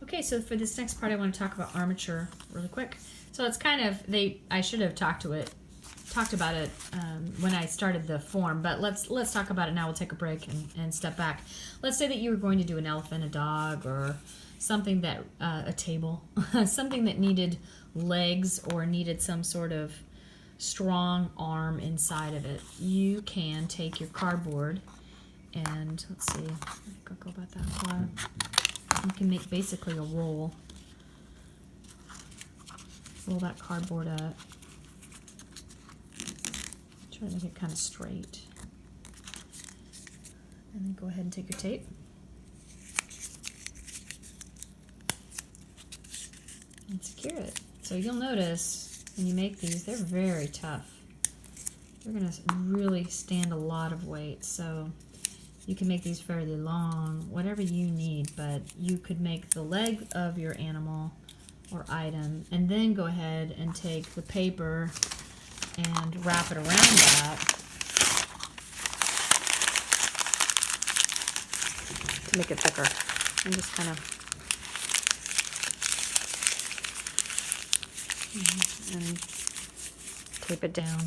Okay, so for this next part, I want to talk about armature really quick. So it's kind of, I should have talked about it when I started the form, but let's talk about it now. We'll take a break and step back. Let's say that you were going to do an elephant, a dog, or something that, a table, something that needed legs or needed some sort of strong arm inside of it. You can take your cardboard and, let's see, I think I'll go about that far. You can make basically a roll. Roll that cardboard up. Try to make it kind of straight. And then go ahead and take your tape. And secure it. So you'll notice when you make these, they're very tough. They're going to really stand a lot of weight. So you can make these fairly long, whatever you need, but you could make the leg of your animal or item and then go ahead and take the paper and wrap it around that to make it thicker. And just kind of and tape it down.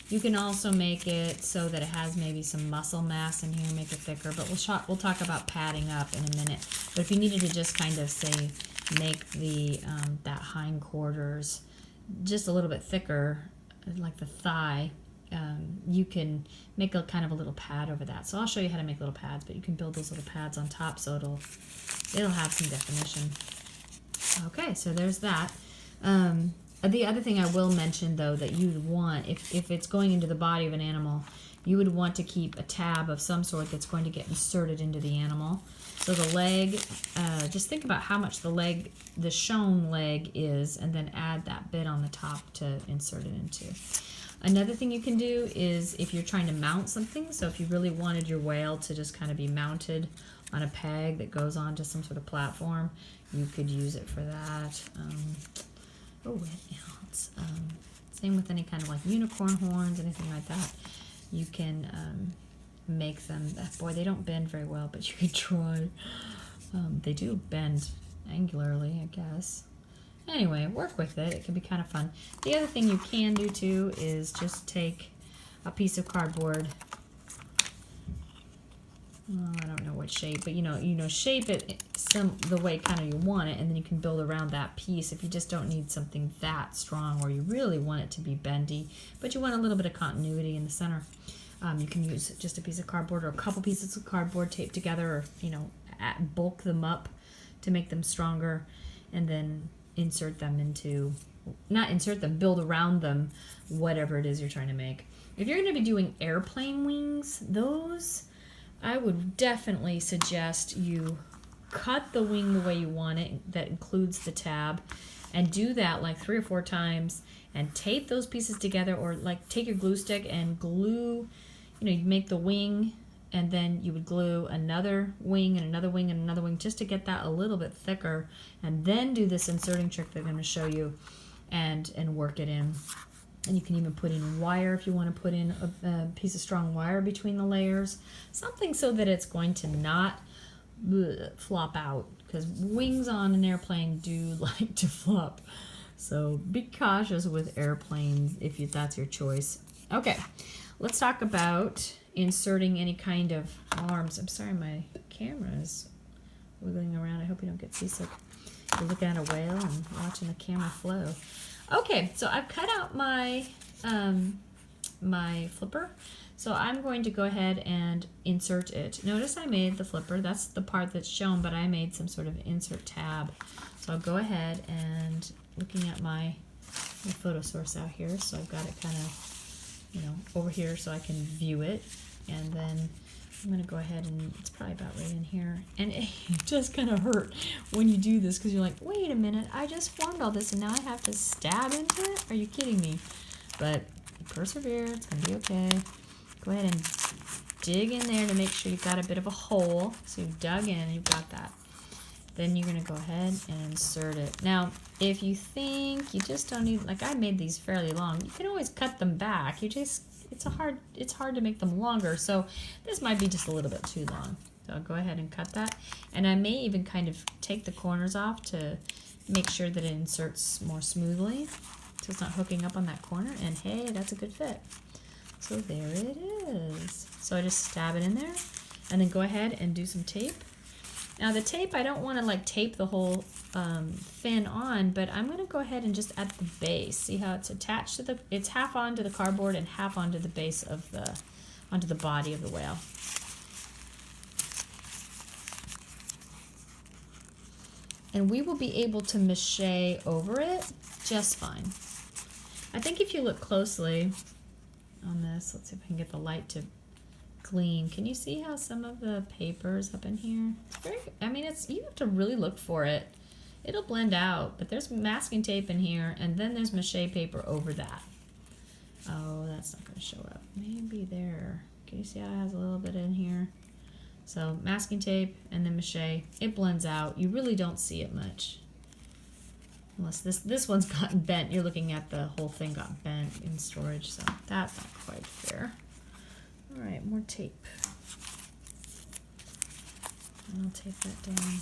You can also make it so that it has maybe some muscle mass in here, make it thicker, but we'll talk about padding up in a minute. But if you needed to just kind of say make the that hindquarters just a little bit thicker, like the thigh, you can make a kind of a little pad over that. So I'll show you how to make little pads, but you can build those little pads on top so it'll have some definition. Okay, so there's that. The other thing I will mention, though, that you'd want, if it's going into the body of an animal, you would want to keep a tab of some sort that's going to get inserted into the animal. So the leg, just think about how much the shown leg is, and then add that bit on the top to insert it into. Another thing you can do is if you're trying to mount something, so if you really wanted your whale to just kind of be mounted on a peg that goes onto some sort of platform, you could use it for that. What else? Same with any kind of like unicorn horns, anything like that. You can make them. Boy, they don't bend very well, but you could try. They do bend angularly, I guess. Anyway, work with it. It can be kind of fun. The other thing you can do too is just take a piece of cardboard. I don't know what shape, but you know, shape it the way kind of you want it, and then you can build around that piece if you just don't need something that strong, or you really want it to be bendy, but you want a little bit of continuity in the center. You can use just a piece of cardboard or a couple pieces of cardboard taped together, or bulk them up to make them stronger, and then build around them whatever it is you're trying to make. If you're going to be doing airplane wings, those I would definitely suggest you cut the wing the way you want it, that includes the tab, and do that like 3 or 4 times and tape those pieces together, or like take your glue stick and glue, you make the wing, and then you would glue another wing and another wing and another wing just to get that a little bit thicker, and then do this inserting trick that I'm going to show you and work it in. And you can even put in wire if you want to put in a piece of strong wire between the layers. Something so that it's going to not flop out. Because wings on an airplane do like to flop. So be cautious with airplanes if that's your choice. Okay, let's talk about inserting any kind of arms. I'm sorry, my camera is wiggling around. I hope you don't get seasick. You're looking at a whale and watching the camera flow. Okay, so I've cut out my my flipper, so I'm going to go ahead and insert it. Notice I made the flipper, that's the part that's shown, but I made some sort of insert tab. So I'll go ahead and, looking at my photo source out here, so I've got it kind of, over here so I can view it, and then I'm going to go ahead and, it's probably about right in here, and it just kind of hurt when you do this because you're like, wait a minute, I just formed all this and now I have to stab into it? Are you kidding me? But persevere, it's going to be okay. Go ahead and dig in there to make sure you've got a bit of a hole. So you've dug in and you've got that. Then you're going to go ahead and insert it. Now, if you think you just don't need, like I made these fairly long, you can always cut them back. It's hard to make them longer, so this might be just a little bit too long. So I'll go ahead and cut that. And I may even kind of take the corners off to make sure that it inserts more smoothly, so it's not hooking up on that corner. And hey, that's a good fit. So there it is. So I just stab it in there and then go ahead and do some tape. Now the tape, I don't want to like tape the whole fin on, but I'm going to go ahead and just at the base. See how it's attached to the, it's half onto the cardboard and half onto the base of the, onto the body of the whale. And we will be able to mache over it just fine. I think if you look closely on this, let's see if I can get the light to gleam. Can you see how some of the paper is up in here? It's very, I mean, it's, you have to really look for it. It'll blend out, but there's masking tape in here, and then there's mache paper over that. Oh, that's not going to show up. Maybe there. Can you see how it has a little bit in here? So masking tape and then mache. It blends out. You really don't see it much. Unless this one's gotten bent. You're looking at the whole thing got bent in storage, so that's not quite fair. All right, more tape. And I'll tape that down.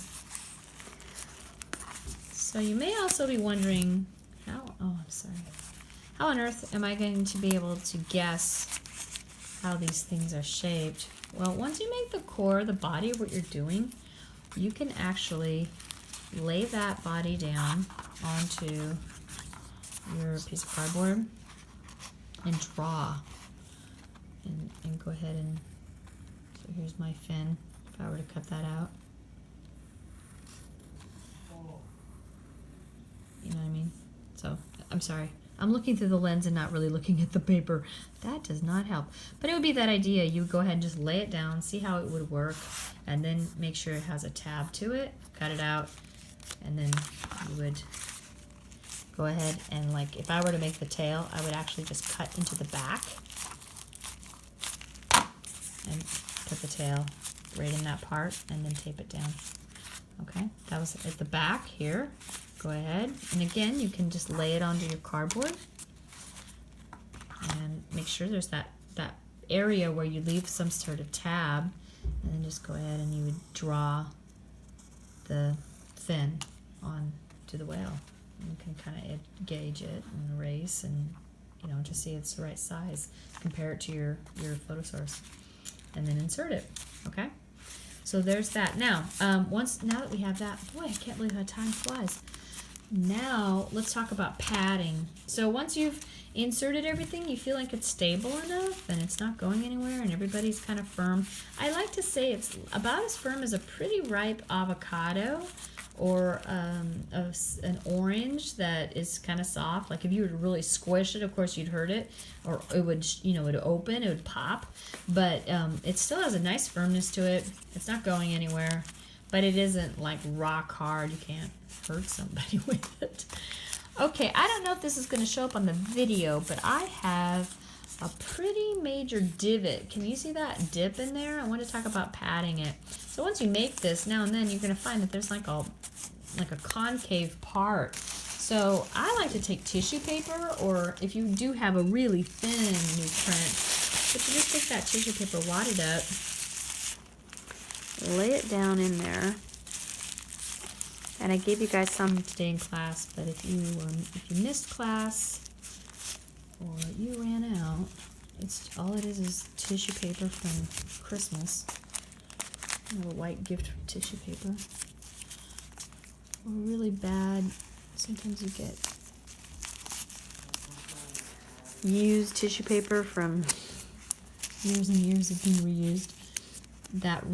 So you may also be wondering how, oh, I'm sorry. How on earth am I going to be able to guess how these things are shaped? Well, once you make the core, the body of what you're doing, you can actually lay that body down onto your piece of cardboard and draw. And go ahead and, so here's my fin, if I were to cut that out. You know what I mean? So, I'm sorry. I'm looking through the lens and not really looking at the paper. That does not help. But it would be that idea. You would go ahead and just lay it down, see how it would work, and then make sure it has a tab to it, cut it out, and then you would go ahead and, like, if I were to make the tail, I would actually just cut into the back and put the tail right in that part and then tape it down. Okay, that was at the back here. Go ahead, and again, you can just lay it onto your cardboard and make sure there's that area where you leave some sort of tab, and then just go ahead and you would draw the fin on to the whale. And you can kind of gauge it and erase, and you know, to see it's the right size. Compare it to your photo source, and then insert it. Okay, so there's that. Now, now that we have that, boy, I can't believe how time flies. Now let's talk about padding. So once you've inserted everything, you feel like it's stable enough and it's not going anywhere and everybody's kind of firm. I like to say it's about as firm as a pretty ripe avocado or an orange that is kind of soft. Like if you were to really squish it, of course you'd hurt it, or it would, you know, it would open, it would pop, but it still has a nice firmness to it. It's not going anywhere, but it isn't like rock hard. You can't hurt somebody with it. Okay, I don't know if this is going to show up on the video, but I have a pretty major divot. Can you see that dip in there? I want to talk about padding it. So once you make this, now and then you're going to find that there's like a concave part. So I like to take tissue paper, or if you do have a really thin new print, but you just take that tissue paper, wad it up, lay it down in there. And I gave you guys some today in class, but if you missed class or you ran out, it's all it is tissue paper from Christmas. A little white gift tissue paper. Or really bad, sometimes you get used tissue paper from years and years of being reused. That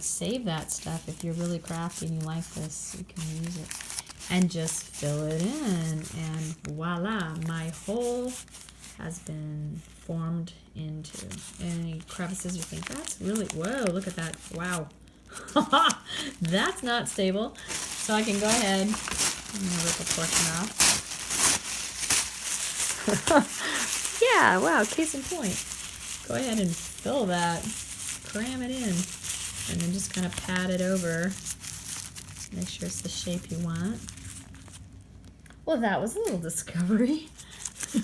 save that stuff. If you're really crafty and you like this, you can use it and just fill it in, and voila, my hole has been formed into. Any crevices you think, that's really, whoa, look at that, wow. That's not stable. So I can go ahead, I'm gonna rip a portion off. Yeah, wow, case in point. Go ahead and fill that. Cram it in, and then just kind of pat it over. Make sure it's the shape you want. Well, that was a little discovery.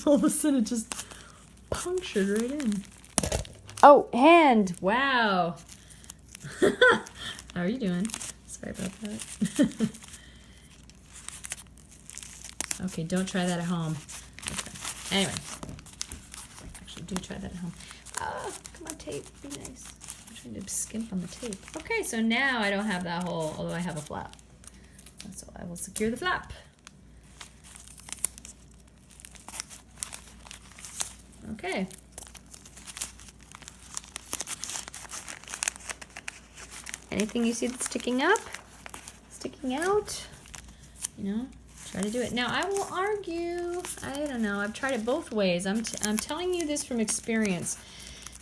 All of a sudden it just punctured right in. Oh, hand! Wow! How are you doing? Sorry about that. Okay, don't try that at home. Okay. Anyway. Actually, do try that at home. Oh, come on, tape. Be nice. I'm trying to skimp on the tape. Okay, so now I don't have that hole, although I have a flap. So I will secure the flap. Okay. Anything you see that's sticking up, sticking out, you know, try to do it. Now, I will argue, I don't know, I've tried it both ways. I'm telling you this from experience.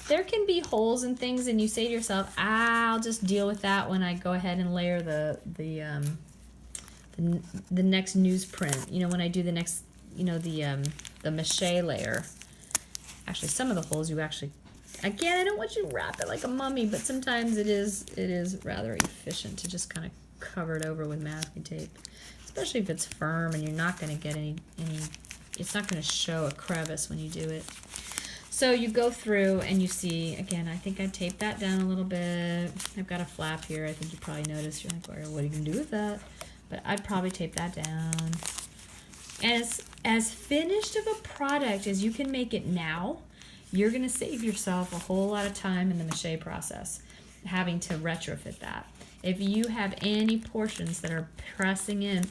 There can be holes in things and you say to yourself, I'll just deal with that when I go ahead and layer the next newsprint. You know, when I do the next, you know, the mache layer. Actually, some of the holes you actually, again, I don't want you to wrap it like a mummy, but sometimes it is rather efficient to just kind of cover it over with masking tape, especially if it's firm and you're not going to get any, it's not going to show a crevice when you do it. So you go through and you see, again, I think I taped that down a little bit. I've got a flap here. I think you probably noticed. You're like, well, what are you going to do with that? But I'd probably tape that down. And as finished of a product as you can make it now, you're going to save yourself a whole lot of time in the mache process, having to retrofit that. If you have any portions that are pressing in,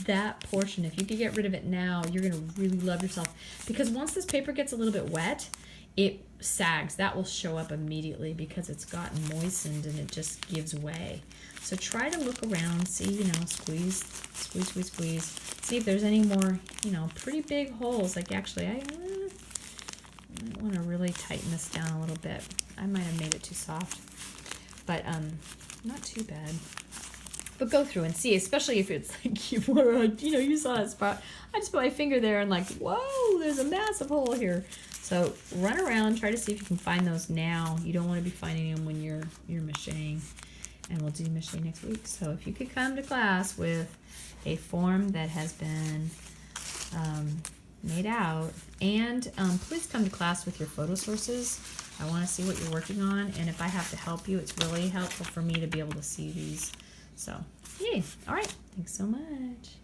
that portion, if you could get rid of it now, you're going to really love yourself. Because once this paper gets a little bit wet, it sags. That will show up immediately because it's gotten moistened and it just gives way. So try to look around, see, you know, squeeze, squeeze, squeeze, squeeze. See if there's any more, you know, pretty big holes. Like actually, I might want to really tighten this down a little bit. I might have made it too soft, but not too bad. But go through and see, especially if it's like you were, you know, you saw a spot. I just put my finger there and like, whoa, there's a massive hole here. So run around, try to see if you can find those now. You don't want to be finding them when you're macheing. And we'll do mache next week. So if you could come to class with a form that has been made out, and please come to class with your photo sources. I want to see what you're working on, and if I have to help you, it's really helpful for me to be able to see these. So, yay. All right. Thanks so much.